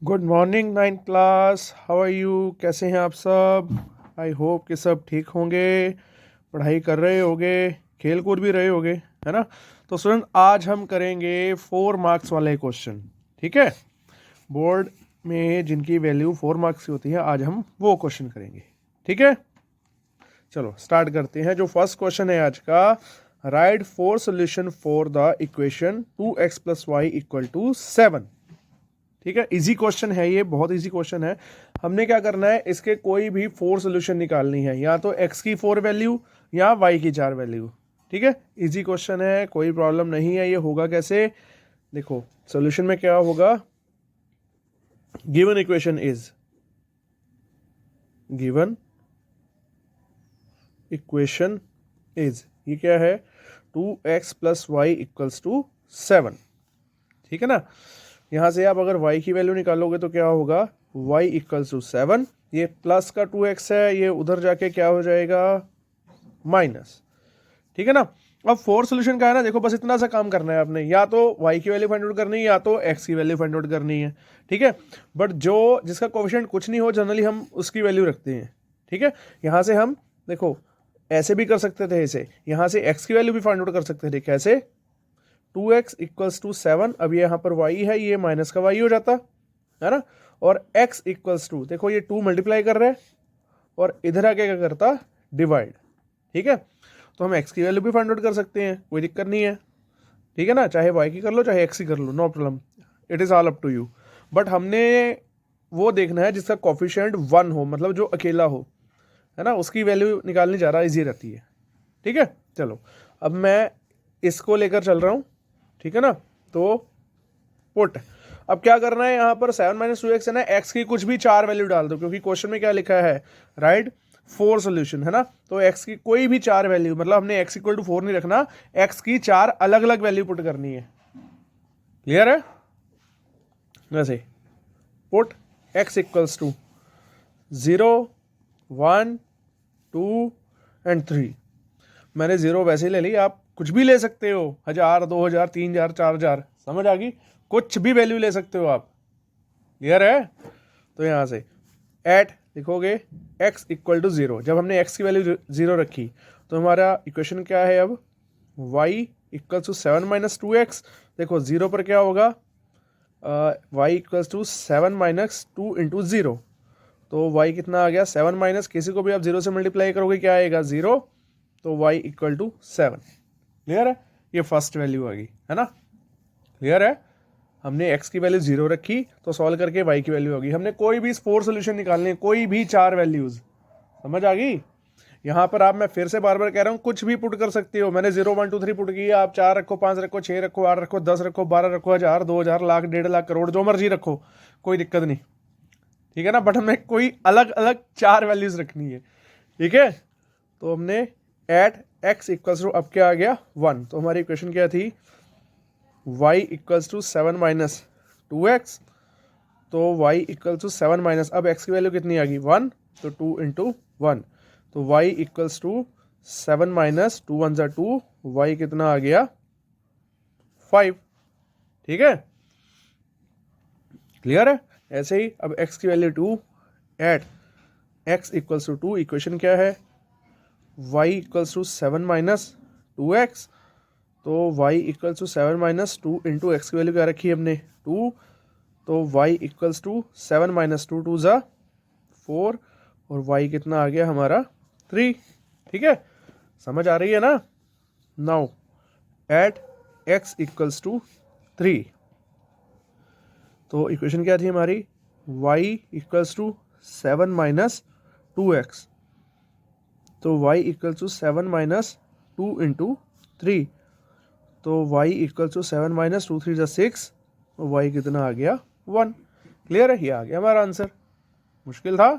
Good morning ninth class, how are you? कैसे हैं आप सब? आई होप कि सब ठीक होंगे, पढ़ाई कर रहे होंगे, खेल कूद भी रहे होंगे, है ना? तो स्टूडेंट, आज हम करेंगे 4 मार्क्स वाले क्वेश्चन। ठीक है, बोर्ड में जिनकी वैल्यू 4 मार्क्स की होती है, आज हम वो क्वेश्चन करेंगे। ठीक है, चलो स्टार्ट करते हैं। जो फर्स्ट क्वेश्चन है आज का, right 4 solution for the equation 2x + y = 7। ठीक है, इजी क्वेश्चन है ये, बहुत इजी क्वेश्चन है। हमने क्या करना है, इसके कोई भी 4 सोल्यूशन निकालनी है, या तो x की 4 वैल्यू या y की 4 वैल्यू। ठीक है, इजी क्वेश्चन है, कोई प्रॉब्लम नहीं है। ये होगा कैसे, देखो सोल्यूशन में क्या होगा, given equation is, given equation is, ये क्या है, 2x + y = 7। ठीक है ना? यहाँ से आप अगर y की वैल्यू निकालोगे तो क्या होगा, y = 7। ये प्लस का 2x है, ये उधर जाके क्या हो जाएगा, माइनस। ठीक है ना? अब 4 सोल्यूशन का है ना, देखो बस इतना सा काम करना है आपने, या तो y की वैल्यू फाइंड आउट करनी है या तो x की वैल्यू फाइंड आउट करनी है। ठीक है, बट जो जिसका कोएफिशिएंट कुछ नहीं हो, जनरली हम उसकी वैल्यू रखते हैं। ठीक है, यहाँ से हम देखो ऐसे भी कर सकते थे, इसे यहाँ से x की वैल्यू भी फाइंड आउट कर सकते थे। कैसे, 2x = 7। अब ये यहाँ पर y है, ये माइनस का y हो जाता है ना, और x = देखो ये 2 मल्टीप्लाई कर रहे हैं और इधर आके क्या करता, डिवाइड। ठीक है, तो हम x की वैल्यू भी फाइंड आउट कर सकते हैं, कोई दिक्कत नहीं है। ठीक है ना, चाहे y की कर लो चाहे x की कर लो, no problem, it is all up to you. But हमने वो देखना है जिसका कोफिशिएंट 1 हो, मतलब जो अकेला हो, है ना, उसकी वैल्यू निकालनी ज़्यादा ईजी रहती है। ठीक है, चलो अब मैं इसको लेकर चल रहा हूँ। ठीक है ना, तो पुट, अब क्या करना है, यहाँ पर 7 - 2x है ना, x की कुछ भी 4 वैल्यू डाल दो, क्योंकि क्वेश्चन में क्या लिखा है, राइट 4 सोल्यूशन, है ना। तो x की कोई भी 4 वैल्यू, मतलब हमने x = 4 नहीं रखना, x की 4 अलग अलग वैल्यू पुट करनी है। क्लियर है? वैसे पुट x = 0, 1, 2 एंड 3। मैंने 0 वैसे ही ले ली, आप कुछ भी ले सकते हो, 1000, 2000, 3000, 4000, समझ आ गई, कुछ भी वैल्यू ले सकते हो आप। क्लियर है? तो यहाँ से एट लिखोगे x = 0। जब हमने x की वैल्यू 0 रखी तो हमारा इक्वेशन क्या है, अब y = 7 - 2x। देखो 0 पर क्या होगा, y = 7 - 2 × 0, तो y कितना आ गया, 7 माइनस, किसी को भी आप 0 से मल्टीप्लाई करोगे क्या आएगा, 0, तो y = 7। क्लियर है? ये फर्स्ट वैल्यू आ गई, है ना। क्लियर है? हमने x की वैल्यू 0 रखी तो सॉल्व करके y की वैल्यू होगी। हमने कोई भी 4 सोल्यूशन निकालने, कोई भी 4 वैल्यूज, समझ आ गई। यहाँ पर आप, मैं फिर से बार बार कह रहा हूँ, कुछ भी पुट कर सकते हो। मैंने 0, 1, 2, 3 पुट किया, आप 4 रखो, 5 रखो, 6 रखो, 8 रखो, 10 रखो, 12 रखो, 1000, 2000, लाख, 1.5 लाख, करोड़, जो मर्जी रखो, कोई दिक्कत नहीं। ठीक है ना, बट हमें कोई अलग अलग 4 वैल्यूज रखनी है। ठीक है, तो हमने एट x = अब क्या आ गया, 1। तो हमारी इक्वेशन क्या थी, y = 7 - 2x, तो y = 7 अब x की वैल्यू कितनी आ गई, 1, तो 2 × 1, तो y = 7 - 2 1 = 2, y कितना आ गया, 5। ठीक है, क्लियर है? ऐसे ही अब x की वैल्यू 2, एट x = 2, इक्वेशन क्या है, y = 7 - 2x, तो y = 7 - 2 × x की वैल्यू क्या रखी है हमने, 2, तो y = 7 - 2 2 ज़ा 4, और y कितना आ गया हमारा, 3। ठीक है, समझ आ रही है ना। नाउ एट x = 3, तो इक्वेशन क्या थी हमारी, y = 7 - 2x, तो y = 7 - 2 × 3, तो y = 7 - 2 3 = 6, तो y कितना आ गया, 1। क्लियर है? ये आ गया हमारा आंसर। मुश्किल था?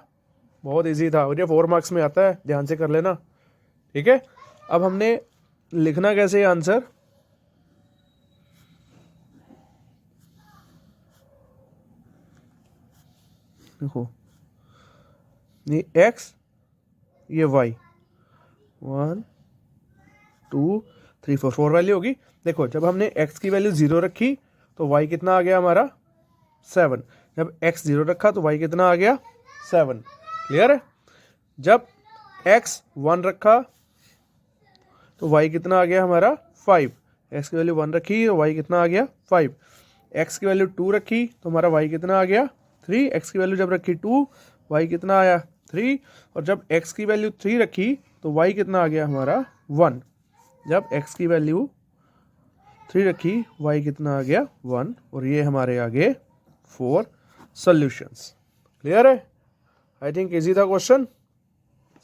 बहुत इजी था, और ये 4 मार्क्स में आता है, ध्यान से कर लेना। ठीक है, अब हमने लिखना कैसे आंसर, देखो ये x, ये y, 1 2 3 4 4 वैल्यू होगी। देखो जब हमने x की वैल्यू 0 रखी तो y कितना आ गया हमारा, 7। जब x 0 रखा तो y कितना आ गया 7। क्लियर है। जब x 1 रखा तो y कितना आ गया हमारा 5। x की वैल्यू 1 रखी तो y कितना आ गया 5। x की वैल्यू 2 रखी तो हमारा y कितना आ गया 3। x की वैल्यू जब रखी 2 y कितना आया 3। और जब x की वैल्यू 3 रखी तो y कितना आ गया हमारा 1। जब x की वैल्यू 3 रखी y कितना आ गया 1। और ये हमारे आगे 4 सॉल्यूशंस। क्लियर है। आई थिंक इजी था क्वेश्चन।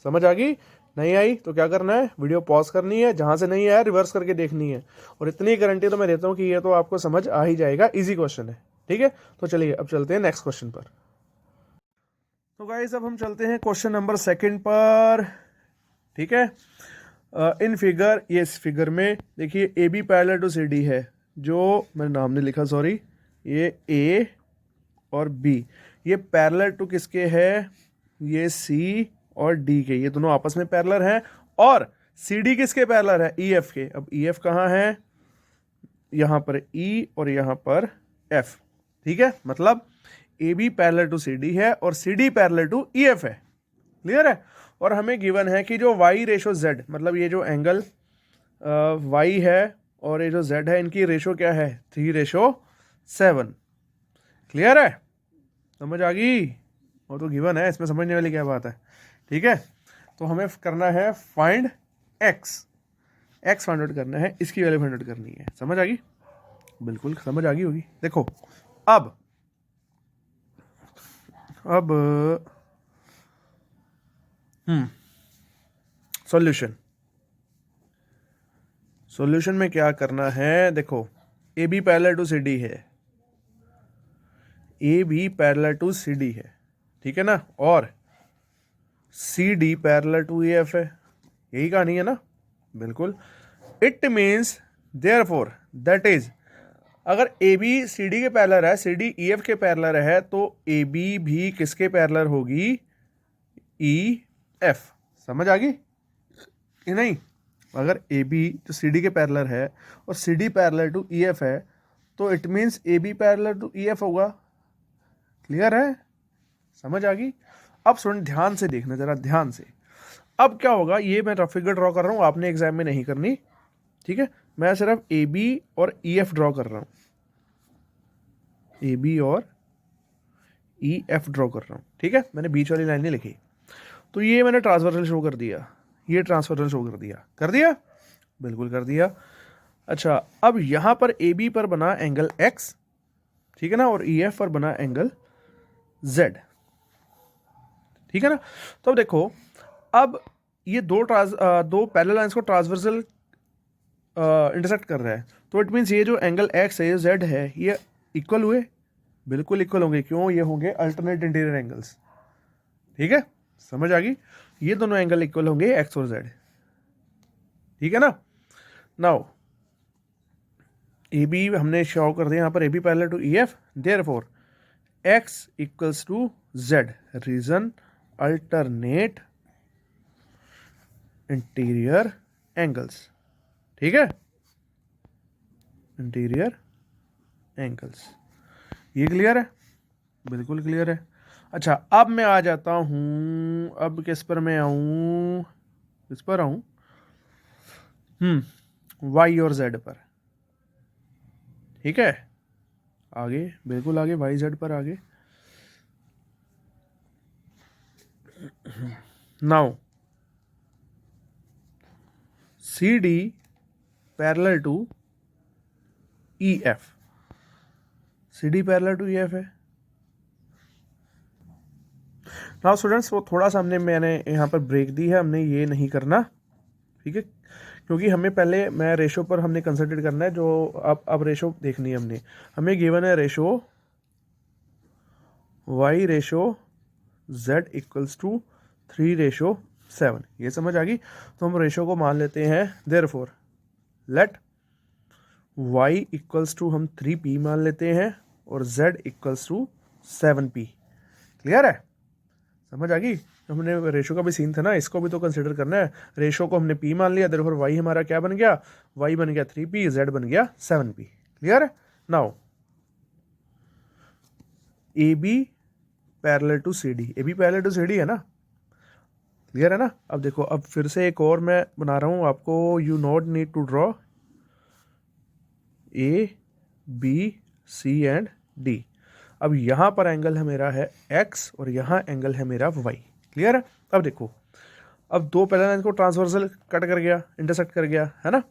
समझ आ गई। नहीं आई तो क्या करना है, वीडियो पॉज करनी है, जहां से नहीं आया रिवर्स करके देखनी है। और इतनी गारंटी तो मैं देता हूं कि ये तो आपको समझ आ ही जाएगा, इजी क्वेश्चन है। ठीक है, तो चलिए अब चलते हैं नेक्स्ट क्वेश्चन पर। तो गाइस अब हम चलते हैं क्वेश्चन नंबर 2 पर। ठीक है। इन फिगर, ये इस फिगर में देखिए A B parallel to C D है, जो मैंने नाम नहीं लिखा सॉरी, ये ए और बी ये पैरेलल टू किसके है, ये सी और डी के, ये दोनों आपस में पैरेलल हैं। और सी डी किसके पैरेलल है, ई एफ के। अब ई एफ कहाँ है, यहाँ पर ई और यहाँ पर एफ। ठीक है, मतलब A B parallel to C D है और C D parallel to E F है। क्लियर है। और हमें गिवन है कि जो y रेशो z, मतलब ये जो एंगल y है और ये जो z है, इनकी रेशो क्या है 3:7। क्लियर है, समझ आ गई। वो तो गिवन है, इसमें समझने वाली क्या बात है। ठीक है, तो हमें करना है फाइंड x फाइंड आउट करना है, इसकी वैल्यू फाइंड आउट करनी है। समझ आ गई, बिल्कुल समझ आ गई होगी। देखो अब सॉल्यूशन में क्या करना है, देखो A B parallel to C D है, A B parallel to C D है, ठीक है ना, और C D parallel to A F है, यही कहानी है ना, बिल्कुल। It means therefore that is, अगर ए बी सी डी के पैरेलल है, सी डी ई एफ के पैरेलल है, तो ए बी भी किसके पैरेलल होगी, ई एफ। समझ आ गई कि नहीं। अगर ए बी जो सी डी के पैरेलल है और C D parallel to E F है, तो it means A B parallel to E F होगा। क्लियर है, समझ आ गई। अब सुन, ध्यान से देखना जरा, ध्यान से। अब क्या होगा, ये मैं रफ फिगर ड्रॉ कर रहा हूँ, आपने एग्जाम में नहीं करनी। ठीक है, मैं सिर्फ ए बी और ई एफ ड्रॉ कर रहा हूँ, ए बी और ई एफ ड्रॉ कर रहा हूँ। ठीक है, मैंने बीच वाली लाइन नहीं लिखी। तो ये मैंने ट्रांसवर्सल शो कर दिया, ये ट्रांसवर्सल शो कर दिया, बिल्कुल कर दिया। अच्छा, अब यहां पर ए बी पर बना एंगल एक्स, ठीक है ना, और ई एफ पर बना एंगल जेड। ठीक है ना। तो अब देखो, अब ये दो पैरेलल लाइंस को ट्रांसवर्सल इंटरसेक्ट कर रहा है, तो इट मीन्स ये जो एंगल एक्स है, ये जेड है, ये इक्वल हुए, बिल्कुल इक्वल होंगे। क्यों, ये होंगे अल्टरनेट इंटीरियर एंगल्स। ठीक है, समझ आ गई। ये दोनों एंगल इक्वल होंगे एक्स और जेड। ठीक है ना। नाउ ए बी हमने शो कर दिया यहाँ पर, A B parallel to E F, therefore X equals to Z, reason alternate interior angles. ठीक है, इंटीरियर एंगल्स, ये क्लियर है, बिल्कुल क्लियर है। अच्छा, अब मैं आ जाता हूं, अब किस पर मैं आऊं, किस पर आऊं, वाई और जेड पर। ठीक है, आगे, बिल्कुल आगे, वाई जेड पर आगे। Now C D parallel to E F, C D parallel to E F है। नाउ स्टूडेंट्स, वो थोड़ा सा मैंने यहाँ पर ब्रेक दी है, हमने ये नहीं करना। ठीक है, क्योंकि हमें पहले मैं रेशो पर हमने कंसंट्रेट करना है, जो अब रेशो देखनी है हमें गिवन है ratio y ratio z equals to 3:7। ये समझ आ गई। तो हम रेशो को मान लेते हैं, therefore let y equals to हम 3p मान लेते हैं और z equals to 7p। Clear है, समझ आ गई। हमने रेशो का भी सीन था ना, इसको भी तो कंसिडर करना है। रेशो को हमने p मान लिया, देयरफॉर y हमारा क्या बन गया, y बन गया 3p, z बन गया 7p। क्लियर है। Now A B parallel to C D, A B parallel to C D है ना, क्लियर है ना। अब देखो, अब फिर से एक और मैं बना रहा हूँ आपको, you not need to draw A B C and D. अब यहाँ पर एंगल है मेरा है x और यहाँ एंगल है मेरा y, क्लियर है। अब देखो, अब दो पैरेलल लाइन को ट्रांसवर्सल कट कर गया, इंटरसेक्ट कर गया, है ना।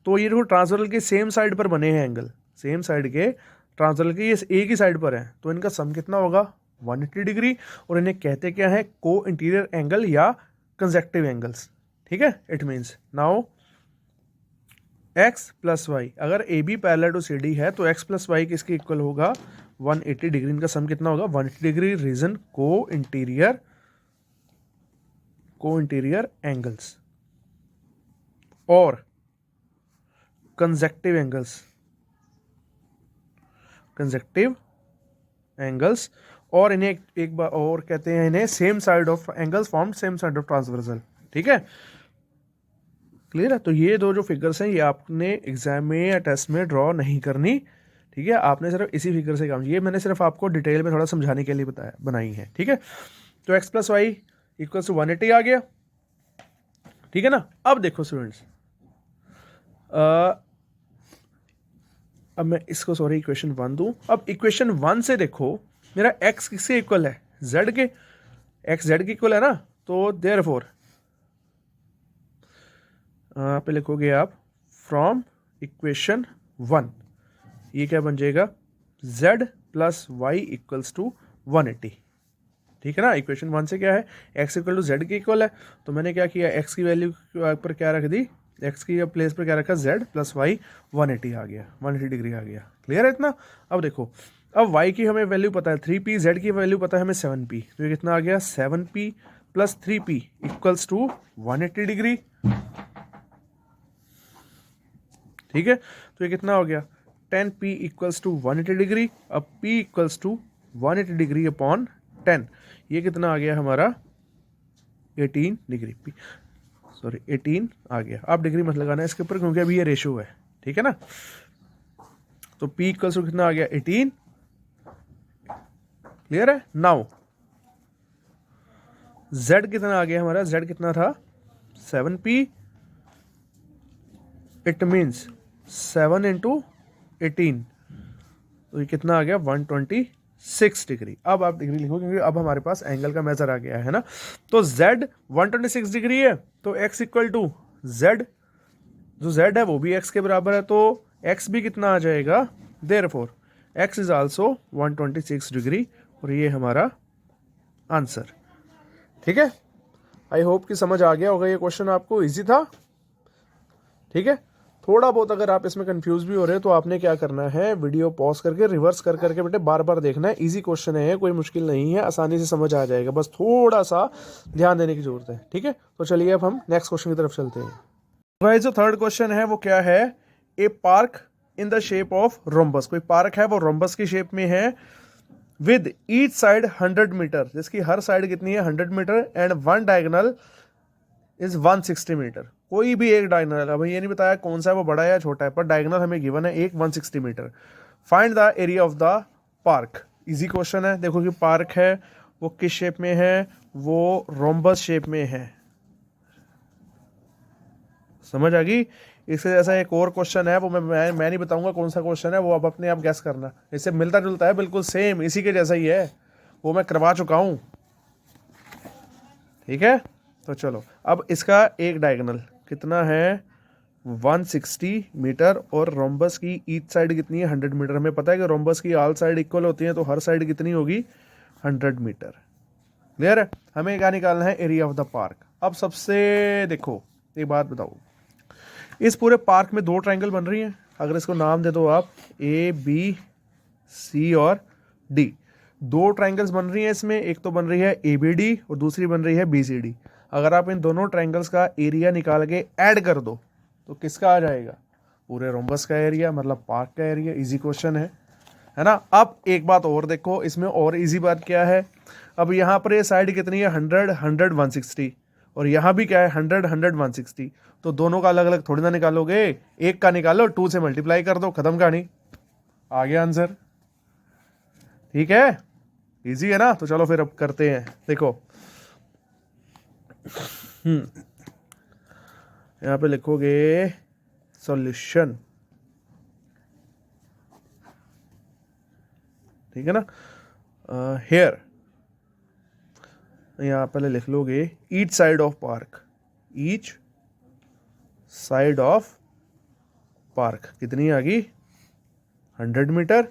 तो ये देखो ट्रांसवर्सल के सेम साइड पर बने हैं एंगल, सेम साइड के ट्रांसवर्सल के ये एक ही साइड पर है, तो इनका सम कितना होगा 180 डिग्री। और इन्हें कहते क्या है, को इंटीरियर एंगल या कंसेक्टिव एंगल्स, ठीक है। It means now x plus Y, अगर A B parallel to C D है तो x प्लस वाई किसके इक्वल होगा 180 डिग्री। इनका सम कितना होगा 180 डिग्री। रीजन को इंटीरियर एंगल्स और कंसेक्टिव एंगल्स और इन्हें एक बार और कहते हैं, इन्हें same side of angles form same side of transversal, ठीक है, क्लियर है। तो ये दो जो फिगर्स हैं ये आपने एग्जाम में या टेस्ट में ड्रॉ नहीं करनी, ठीक है। आपने सिर्फ इसी फिगर से काम, ये मैंने सिर्फ आपको डिटेल में थोड़ा समझाने के लिए बनाई है, ठीक है। तो x plus Y equal to 180 आ गया, ठीक है ना। अब देखो स्टूडेंट्स, अब मैं इसको सॉरी इक्वेशन 1 दूं। अब इक्वेशन 1 से देखो मेरा x किसके इक्वल है, z के, x z के इक्वल है ना। तो देयरफॉर पे लिखोगे आप फ्रॉम इक्वेशन 1, ये क्या बन जाएगा z plus Y equals to 180, ठीक है ना। इक्वेशन 1 से क्या है, x इक्वल टू z के इक्वल है, तो मैंने क्या किया, x की वैल्यू पर क्या रख दी, x की प्लेस पर क्या रखा, z प्लस वाई 180 आ गया, 180 डिग्री आ गया, क्लियर है इतना। अब देखो, अब y की हमें वैल्यू पता है 3p, z की वैल्यू पता है हमें 7p, तो ये कितना आ गया 7p plus 3p equals to 180 degree, ठीक है। तो ये कितना हो गया 10p इक्वल्स टू 180 डिग्री। अब p equals to 180 degree upon 10, ये कितना आ गया हमारा 18 डिग्री, सॉरी 18 आ गया। आप डिग्री मत लगाना इसके ऊपर क्योंकि अभी ये रेशो है, ठीक है ना। तो p इक्वल्स टू कितना आ गया 18, क्लियर है। नाउ z कितना आ गया हमारा, z कितना था 7p, इट मीन्स 7 इंटू 18, तो ये कितना आ गया 126 डिग्री। अब आप डिग्री लिखो क्योंकि अब हमारे पास एंगल का मेजर आ गया है ना। तो z 126 डिग्री है, तो x इक्वल टू z, जो z है वो भी x के बराबर है, तो x भी कितना आ जाएगा, therefore x is also 126 degree, और ये हमारा आंसर, ठीक है। आई होप कि समझ आ गया होगा, ये क्वेश्चन आपको इजी था, ठीक है। थोड़ा बहुत अगर आप इसमें कंफ्यूज भी हो रहे हैं तो आपने क्या करना है, वीडियो पॉज करके रिवर्स कर करके बेटे बार बार देखना है। इजी क्वेश्चन है, कोई मुश्किल नहीं है, आसानी से समझ आ जाएगा, बस थोड़ा सा ध्यान देने की जरूरत है, ठीक है। तो चलिए अब हम नेक्स्ट क्वेश्चन की तरफ चलते हैं। गाइस जो थर्ड क्वेश्चन है वो क्या है, a park in the shape of rhombus, कोई पार्क है वो रोम्बस की शेप में है, विद ईच साइड 100 मीटर, जिसकी हर साइड कितनी है 100 metre, and one diagonal is 160 metre. कोई भी एक डायगोनल, अब ये नहीं बताया कौन सा है, वो बड़ा है या छोटा है, पर डायगोनल हमें गिवन है एक 160 metre. Find the area of the park. Easy question है। देखो कि पार्क है वो किस शेप में है, वो रोम्बस शेप में है, समझ आ गई। इससे जैसा एक और क्वेश्चन है, वो मैं नहीं बताऊंगा कौन सा क्वेश्चन है, वो आप अपने आप गैस करना। इससे मिलता जुलता है, बिल्कुल सेम इसी के जैसा ही है, वो मैं करवा चुका हूं, ठीक है। तो चलो अब इसका एक डायगोनल कितना है 160 मीटर, और रोम्बस की ईच साइड कितनी है 100 मीटर। हमें पता है कि रोम्बस की ऑल साइड इक्वल होती है, तो हर साइड कितनी होगी 100 मीटर, क्लियर है। हमें क्या निकालना है, एरिया ऑफ द पार्क। अब सबसे देखो एक बात बताओ, इस पूरे पार्क में दो ट्रायंगल बन रही हैं, अगर इसको नाम दे दो आप ए बी सी और डी, दो ट्रायंगल्स बन रही हैं इसमें, एक तो बन रही है ए बी डी और दूसरी बन रही है बी सी डी। अगर आप इन दोनों ट्रायंगल्स का एरिया निकाल के ऐड कर दो तो किसका आ जाएगा, पूरे रोम्बस का एरिया, मतलब पार्क का एरिया। इजी क्वेश्चन है ना। अब एक बात और देखो, इसमें और इजी बात क्या है, अब यहाँ पर ये साइड कितनी है 100 100 160, और यहाँ भी क्या है 100 100 160, तो दोनों का अलग अलग थोड़ी ना निकालोगे, एक का निकालो, 2 से मल्टीप्लाई कर दो, खत्म कहानी, आ गया आंसर, ठीक है। इजी है ना। तो चलो फिर अब करते हैं। देखो यहाँ पे लिखोगे सॉल्यूशन, ठीक है ना। हेयर यहाँ पहले लिख लोगे each side of park, each side of park कितनी आ गई 100 मीटर,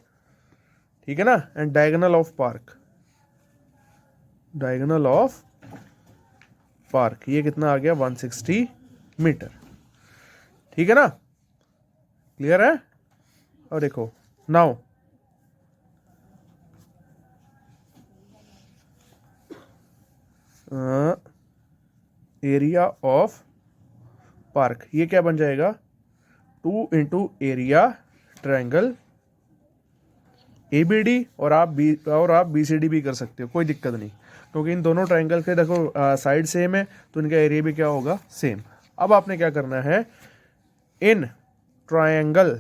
ठीक है ना। And diagonal of park, diagonal of park ये कितना आ गया 160 मीटर, ठीक है ना। क्लियर है। और देखो नाउ एरिया ऑफ पार्क ये क्या बन जाएगा 2 इंटू एरिया ट्रायंगल ABD, और आप BCD भी कर सकते हो, कोई दिक्कत नहीं, क्योंकि इन दोनों ट्रायंगल के देखो साइड सेम है तो इनका एरिया भी क्या होगा सेम। अब आपने क्या करना है इन ट्रायंगल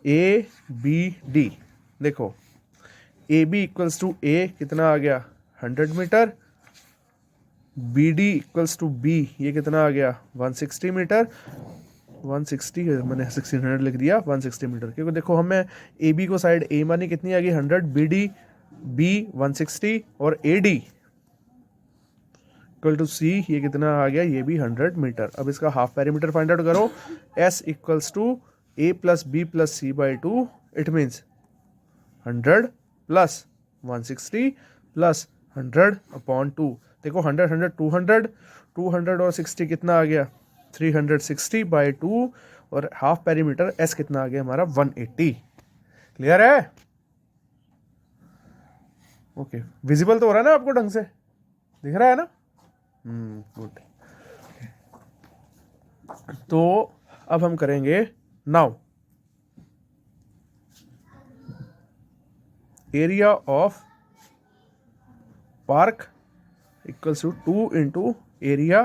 ABD, देखो AB इक्वल्स टू A कितना आ गया 100 metre, BD equals to B ये कितना आ गया 160 मीटर, 160 मैंने 1600 लिख दिया 160 मीटर, क्योंकि देखो हमें AB को साइड A मानी कितनी आ गई 100, BD B 160 और AD इक्वल टू C ये कितना आ गया ये भी 100 मीटर। अब इसका हाफ पेरीमीटर फाइंड आउट करो, S equals to A plus B plus C by 2, it means 100 plus 160 plus 100 upon 2। देखो 100 100 200, 200 और 60 कितना आ गया 360 बाई 2, और हाफ पेरीमीटर S कितना आ गया हमारा 180। क्लियर है। ओके विजिबल तो हो रहा है ना आपको, ढंग से दिख रहा है ना। गुड। तो अब हम करेंगे now area of park equals to 2 into area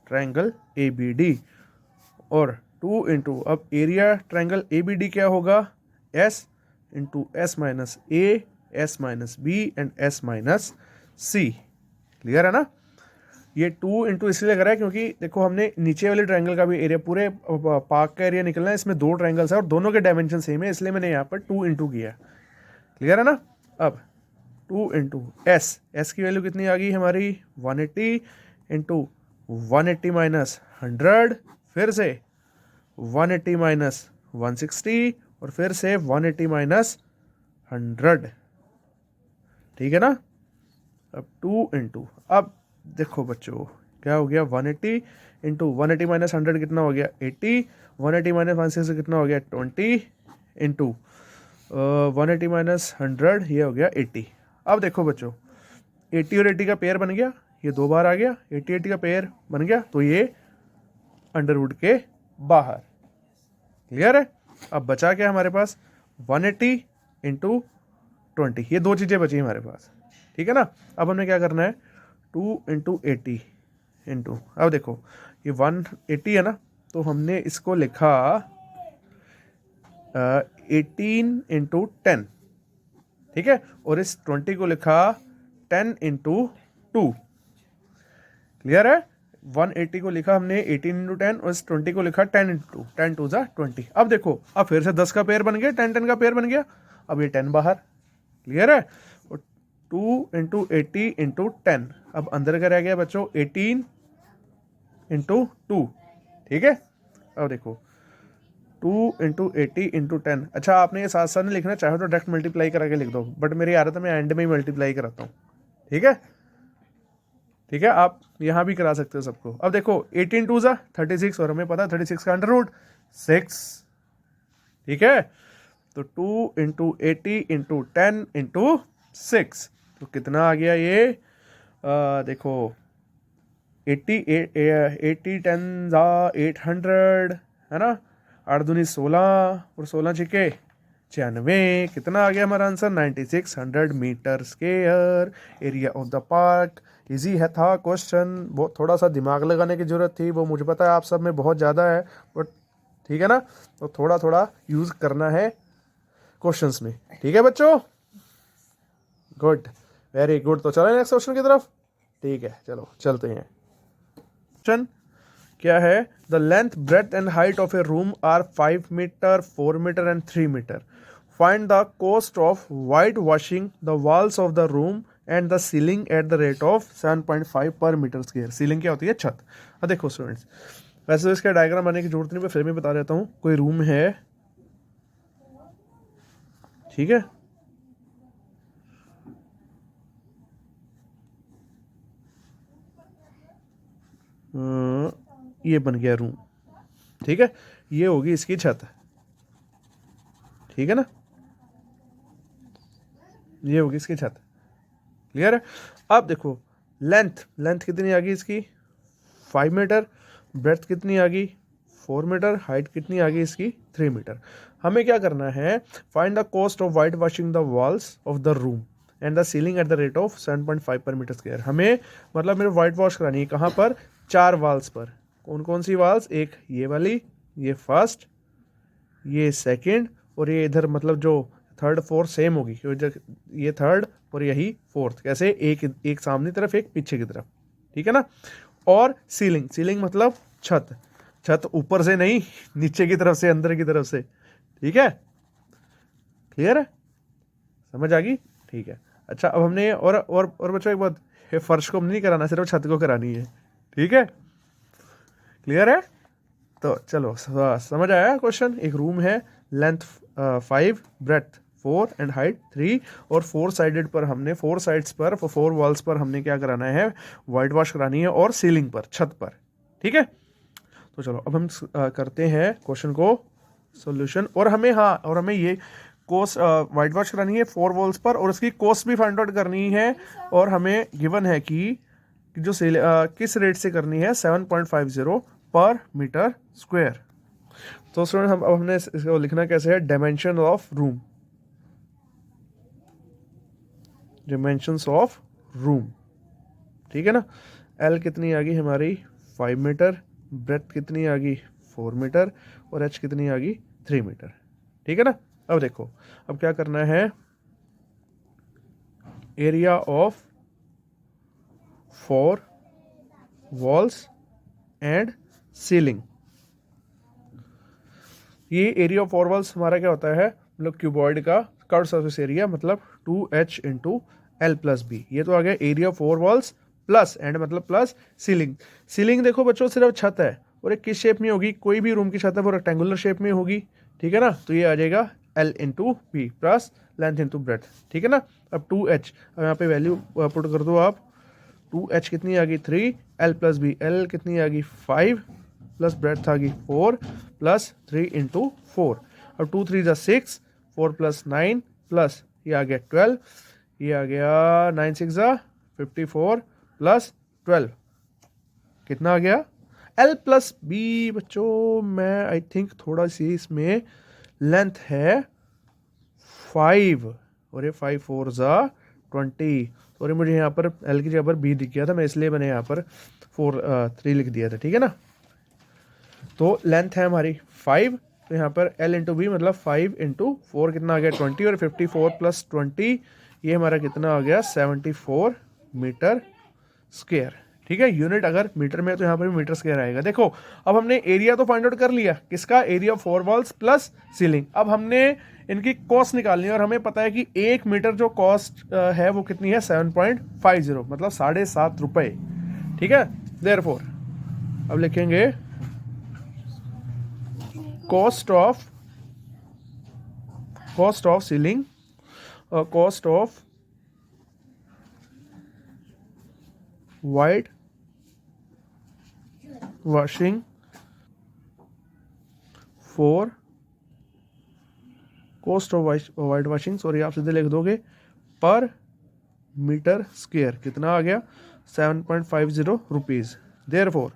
triangle ABD, और 2 इंटू अब एरिया ट्रायंगल ABD क्या होगा S into S minus A, S minus B and S minus C। Clear है ना। ये 2 इंटू इसलिए करा है क्योंकि देखो हमने नीचे वाले ट्रायंगल का भी एरिया, पूरे पार्क का एरिया निकलना है, इसमें 2 ट्रायंगल्स है और दोनों के डायमेंशन सेम है, इसलिए मैंने यहाँ पर 2 इंटू किया। क्लियर है ना। अब 2 इंटू S की वैल्यू कितनी आ गई हमारी 180 इंटू 180 माइनस 100, फिर से 180 माइनस 160 और फिर से 180 माइनस 100, ठीक है ना। अब 2 इंटू, अब देखो बच्चों क्या हो गया 180 इंटू 180 माइनस 100 कितना हो गया 80, 180 माइनस 160 कितना हो गया 20 इंटू 180 माइनस 100 ये हो गया 80। अब देखो बच्चों 80 और 80 का पेयर बन गया, ये 2 बार आ गया, 80 80 का पेयर बन गया तो ये अंडरवुड के बाहर। क्लियर है। अब बचा क्या हमारे पास 180 इंटू 20, ये 2 चीज़ें बची हमारे पास, ठीक है ना। अब हमने क्या करना है 2 इंटू 80 इंटू, अब देखो ये 180 है ना, तो हमने इसको लिखा 18 इंटू 10, ठीक है, और इस 20 को लिखा 10 इंटू 2। क्लियर है। 180 को लिखा हमने 18 इंटू 10 और इस 20 को लिखा 10 इंटू 10 टू ज़ा 20। अब देखो अब फिर से 10 का पेयर बन गया, 10 10 का पेयर बन गया, अब ये 10 बाहर। क्लियर है। 2 इंटू 80 इंटू 10, अब अंदर का रह गया बच्चों 18 इंटू 2, ठीक है। अब देखो 2 इंटू 80 इंटू 10, अच्छा आपने ये साथ साथ नहीं लिखना, चाहे तो डायरेक्ट मल्टीप्लाई करा के लिख दो, बट मेरी आदत है मैं एंड में ही मल्टीप्लाई कराता हूँ, ठीक है। ठीक है, आप यहाँ भी करा सकते हो सबको। अब देखो 18 टू ज़ा 36 और हमें पता है 36 का अंडर रूट 6, ठीक है। तो 2 इंटू 80 इंटू 10 इंटू 6, तो कितना आ गया ये देखो 80 10 ज़ा 800 है ना, 8 दूनी 16 और 16 छिके 96, कितना आ गया हमारा answer 9600 metre square area of the park. Easy है था क्वेश्चन, बहुत थोड़ा सा दिमाग लगाने की ज़रूरत थी, वो मुझे पता है आप सब में बहुत ज़्यादा है, बट ठीक है ना, तो थोड़ा थोड़ा यूज़ करना है क्वेश्चंस में, ठीक है बच्चों। Good, very good. तो चलो नेक्स्ट क्वेश्चन की तरफ। ठीक है, चलो चलते हैं। क्वेश्चन क्या है? The length, breadth and height of a room are 5 metre, 4 metre and 3 metre. Find the cost of white washing the walls of the room and the ceiling at the rate of 7.5 per metre square. Ceiling क्या होती है? छत। अब देखो students, वैसे तो इसका diagram बनाने की जरूरत नहीं, मैं फिर भी बता देता हूँ। कोई रूम है, ठीक है, ये बन गया रूम, ठीक है, ये होगी इसकी छत, ठीक है ना, ये होगी इसकी छत। क्लियर है? अब देखो लेंथ, लेंथ कितनी आ गई इसकी? 5 मीटर। ब्रेथ कितनी आ गई? 4 मीटर। हाइट कितनी आ गई इसकी? 3 मीटर। हमें क्या करना है? Find the cost of white washing the walls of the room and the ceiling at the rate of 7.5 per metre square. हमें मतलब मेरे वाइट वॉश करानी है, कहाँ पर? 4 वॉल्स पर। कौन कौन सी वॉल्स? एक ये वाली, ये फर्स्ट, ये सेकंड, और ये इधर मतलब जो थर्ड फोर्थ सेम होगी, ये थर्ड और यही फोर्थ। कैसे? एक एक सामने तरफ, एक पीछे की तरफ, ठीक है ना। और सीलिंग, सीलिंग मतलब छत, छत ऊपर से नहीं, नीचे की तरफ से, अंदर की तरफ से, ठीक है। क्लियर है? समझ आ गई? ठीक है। अच्छा, अब हमने और बच्चों एक बात, ये फर्श को नहीं कराना, सिर्फ छत को करानी है, ठीक है। क्लियर है? तो चलो समझ आया क्वेश्चन। एक रूम है, लेंथ 5, ब्रेथ 4 एंड हाइट 3, और 4 साइडेड पर हमने 4 साइड्स पर 4 वॉल्स पर हमने क्या कराना है? वाइट वॉश करानी है, और सीलिंग पर, छत पर, ठीक है। तो चलो अब हम करते हैं क्वेश्चन को सॉल्यूशन। और हमें, हाँ, और हमें ये कोस्ट वाइट वॉश करानी है 4 वॉल्स पर, और उसकी कॉस्ट भी फाइंड आउट करनी है। और हमें गिवन है कि जो किस रेट से करनी है? 7.50 पर मीटर स्क्वायर। तो स्टूडेंट हम अब हमने इसको लिखना कैसे है? Dimension of room, dimensions of room, ठीक है ना। एल कितनी आ गई हमारी? 5 मीटर। ब्रेथ कितनी आ गई? 4 मीटर। और एच कितनी आ गई? 3 मीटर, ठीक है ना। अब देखो, अब क्या करना है? Area of 4 walls and ceiling. ये एरिया ऑफ 4 वॉल्स हमारा क्या होता है? मतलब क्यूबॉइड का कर्व सरफेस एरिया, मतलब 2h into L plus B. ये तो आ गया area of 4 walls plus and मतलब प्लस सीलिंग। सीलिंग देखो बच्चों सिर्फ छत है, और एक किस शेप में होगी? कोई भी रूम की छत है वो रेक्टेंगुलर शेप में होगी, ठीक है ना। तो ये आ जाएगा L into B plus length into breadth, ठीक है ना। अब 2h, अब यहाँ पे वैल्यू पुट कर दो आप। 2h कितनी आ गई? 3, एल प्लस बी, एल कितनी आ गई? 5 प्लस ब्रेथ आ गई 4 प्लस 3 इंटू 4। अब 2 3 जा 6, 4 प्लस 9 प्लस ये आ गया 12, ये आ गया 9 6 जा 54 प्लस 12, कितना आ गया? L plus B. बच्चों मैं आई थिंक थोड़ा सी इसमें लेंथ है 5, और ये 5 4 जा 20। सॉरी, मुझे यहाँ पर एल की जगह पर बी दिख गया था, मैं इसलिए मैंने यहाँ पर 3 लिख दिया था, ठीक है ना। तो लेंथ है हमारी 5, तो यहाँ पर L इंटू बी मतलब 5 इंटू 4 कितना आ गया? 20, और 54 प्लस 20 ये हमारा कितना आ गया? 74 मीटर स्क्वायर, ठीक है। यूनिट अगर मीटर में है तो यहाँ पर भी मीटर स्क्वायर आएगा। देखो अब हमने एरिया तो फाइंड आउट कर लिया, किसका? Area 4 walls plus ceiling. अब हमने इनकी कॉस्ट निकालनी है, और हमें पता है कि 1 मीटर जो कॉस्ट है वो कितनी है? 7.50 मतलब 7.5 रुपये, ठीक है। देयरफॉर अब लिखेंगे cost of ceiling, cost of white washing for cost of white washing, sorry आप सीधे लिख दोगे पर मीटर स्क्वायर, कितना आ गया? 7.50 rupees. Therefore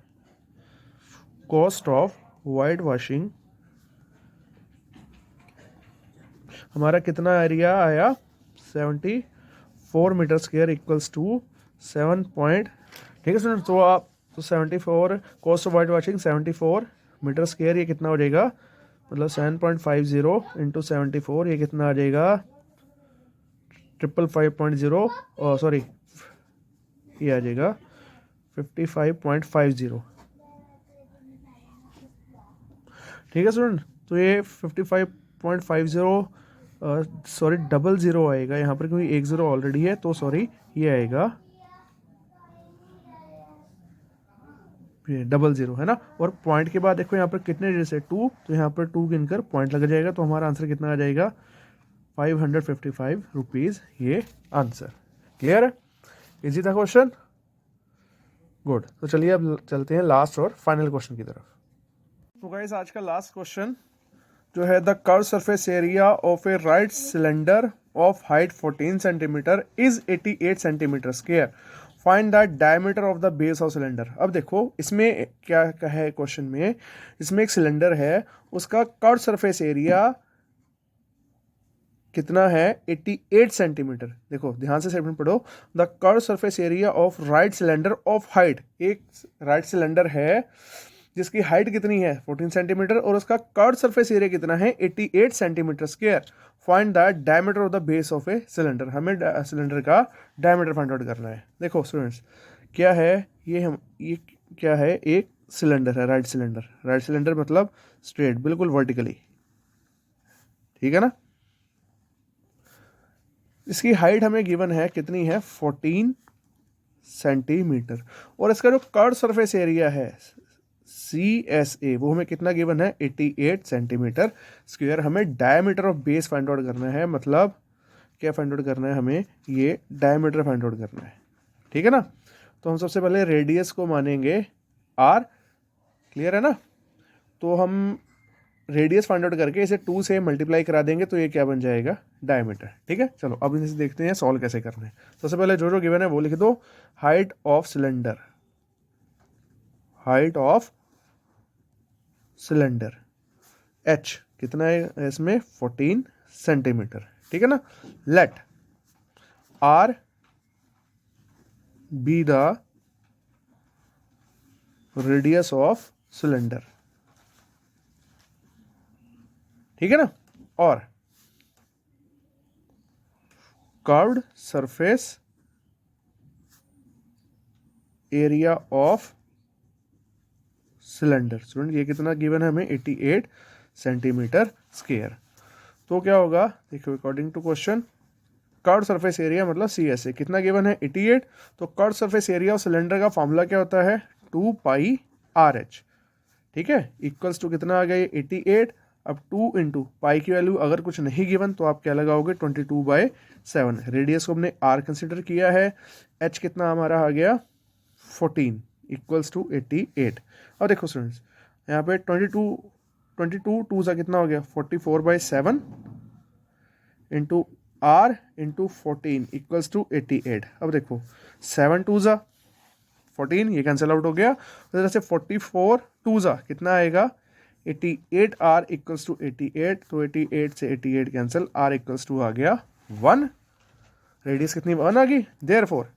cost of white washing हमारा कितना एरिया आया? 74 metre square equals to 7 point, ठीक है स्टूडेंट। तो आप तो 74 cost of white washing 74 metre square, ये कितना हो जाएगा? मतलब 7.50 इंटू 74, ये कितना आ जाएगा? 555.0 सॉरी ये आ जाएगा 55.50। ठीक है स्टूडेंट, तो ये 55.50 सॉरी 00 आएगा यहाँ पर, क्योंकि 10 ऑलरेडी है, तो सॉरी ये आएगा ये 00 है ना। और पॉइंट के बाद देखो यहाँ पर कितने डिजिट है 2, तो यहाँ पर 2 गिनकर पॉइंट लग जाएगा, तो हमारा आंसर कितना आ जाएगा 555 रुपीज़, ये आंसर। क्लियर है, इजी था क्वेश्चन, गुड। तो चलिए अब चलते हैं लास्ट और फाइनल क्वेश्चन की तरफ। तो गाइस आज का लास्ट क्वेश्चन जो है, the curve surface area of A right cylinder of height 14 centimetre is 88 centimetre square, find the diameter of the base of cylinder. अब देखो इसमें क्या है क्वेश्चन में, इसमें एक सिलेंडर है, उसका कर्व सरफेस एरिया कितना है 88 सेंटीमीटर। देखो ध्यान से सेगमेंट पढ़ो, the curve surface area of right cylinder of height, एक राइट सिलेंडर है जिसकी हाइट कितनी है 14 सेंटीमीटर और उसका कर्व सरफेस एरिया कितना है 88 centimetre square, find the diameter of the base of a cylinder. हमें सिलेंडर का डायमीटर फाइंड आउट करना है। देखो स्टूडेंट्स क्या है ये क्या है, एक सिलेंडर है, राइट सिलेंडर मतलब स्ट्रेट बिल्कुल वर्टिकली, ठीक है ना। इसकी हाइट हमें गिवन है कितनी है 14 सेंटीमीटर और इसका जो कर्व सरफेस एरिया है CSA वो हमें कितना गिवन है 88 सेंटीमीटर स्क्वायर। हमें diameter of base find out करना है, मतलब क्या फाइंड आउट करना है हमें, ये डायमीटर फाइंड आउट करना है, ठीक है ना। तो हम सबसे पहले रेडियस को मानेंगे R, क्लियर है ना। तो हम रेडियस फाइंड आउट करके इसे 2 से मल्टीप्लाई करा देंगे, तो ये क्या बन जाएगा डायमीटर, ठीक है। चलो अब इसे देखते हैं सॉल्व कैसे करना है। सबसे पहले जो गिवन है वो लिख दो, हाइट ऑफ सिलेंडर H कितना है इसमें 14 सेंटीमीटर, ठीक है ना। Let R be the radius of cylinder, ठीक है ना। और curved surface area of cylinder, student ये कितना गिवन है हमें 88 सेंटीमीटर स्क्वायर। तो क्या होगा देखो, according to question curved surface area मतलब CSA कितना गिवन है 88, तो curved surface area of cylinder का फॉर्मूला क्या होता है 2 पाई RH, ठीक है, इक्वल्स टू कितना आ गया 88। अब 2 इंटू पाई की वैल्यू अगर कुछ नहीं गिवन तो आप क्या लगाओगे 22/7। रेडियस को हमने R कंसिडर किया है, H कितना हमारा आ गया 14 इक्वल्स टू 88। अब देखो स्टूडेंट्स यहाँ पे 22 2 सा कितना हो गया 44/7 into R into 14 equals to 88। अब देखो 7 2 सा 14, ये कैंसिल आउट हो गया। तो जैसे 44 2 सा कितना आएगा 88 R इक्वल्स टू 88, तो 88 से 88 कैंसिल, R इक्वल्स टू आ गया 1। रेडियस कितनी 1 आ गई, therefore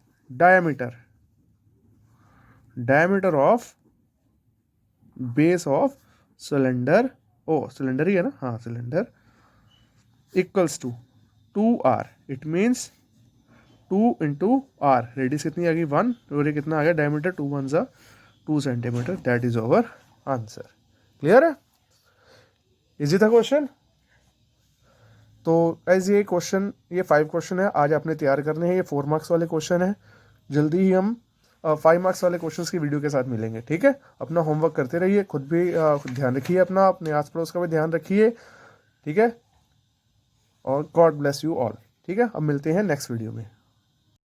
diameter of base of cylinder, cylinder ही है ना, हाँ cylinder, equals to 2R। It means 2 into R, radius कितनी आ गई 1 और ये कितना आ गया डायमीटर 2 1 सा 2 centimetre. That is our answer. Clear है, इजी था क्वेश्चन। तो एज ये 5 क्वेश्चन है आज आपने तैयार करने हैं, ये 4 मार्क्स वाले क्वेश्चन है। जल्दी ही हम 5 मार्क्स वाले क्वेश्चंस की वीडियो के साथ मिलेंगे, ठीक है। अपना होमवर्क करते रहिए, खुद भी ध्यान रखिए अपना, अपने आस पड़ोस का भी ध्यान रखिए, ठीक है। और गॉड ब्लेस यू ऑल, ठीक है। अब मिलते हैं नेक्स्ट वीडियो में।